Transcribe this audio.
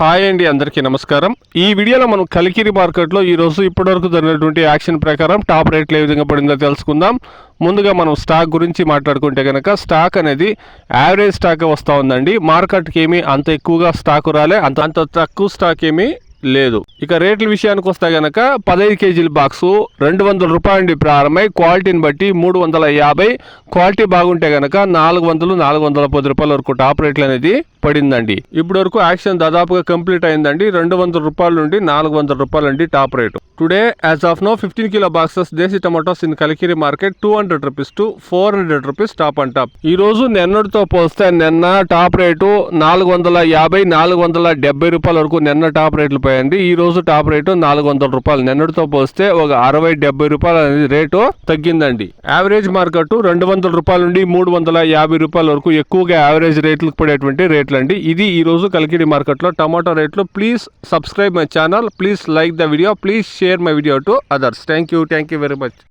Hi అండి, అందరికీ నమస్కారం. ఈ వీడియోలో మనం కలికిరి మార్కెట్లో ఈరోజు ఇప్పటివరకు జరిగినటువంటి యాక్షన్ ప్రకారం టాప్ రేట్లు ఏ విధంగా పడిందో తెలుసుకుందాం. ముందుగా మనం స్టాక్ గురించి మాట్లాడుకుంటే కనుక స్టాక్ అనేది యావరేజ్ స్టాక్ వస్తూ ఉందండి. మార్కెట్కి ఏమీ అంత ఎక్కువగా స్టాక్ రాలే, అంత తక్కువ స్టాక్ ఏమీ లేదు. ఇక రేట్ల విషయానికి వస్తే గనక 15 కేజీల బాక్సు 200 రూపాయల నుండి ప్రారంభమై క్వాలిటీని బట్టి 350, క్వాలిటీ బాగుంటే గనక 400, 410 రూపాయల వరకు టాప్ రేట్లు అనేది పడిందండి. ఇప్పటి వరకు యాక్షన్ దాదాపుగా కంప్లీట్ అయిందండి. 200 రూపాయల నుండి 400 రూపాయల నుండి top rate. Today as of now 15 kilo boxes desi tomatoes in Kalikiri market 200 rupees to 400 rupees top and top. ఈ రోజు నిన్నటితో పోస్తే నిన్న టాప్ రేటు 450, 470 రూపాయల వరకు నిన్న టాప్ రేట్లు పోయండి. ఈ రోజు టాప్ రేటు 400 రూపాయలు. నిన్నటితో పోస్తే ఒక 60-70 రూపాయలు అనేది రేటు తగ్గిందండి. యావరేజ్ మార్కెట్ 200 రూపాయల నుండి 350 రూపాయల వరకు ఎక్కువగా యావరేజ్ రేట్లకు పడేటువంటి రేట్లు అండి. ఇది ఈ రోజు కలికిరి మార్కెట్లో టమాటో రేట్లు. Please subscribe my channel, please like the video, please share my video to others. Thank you very much.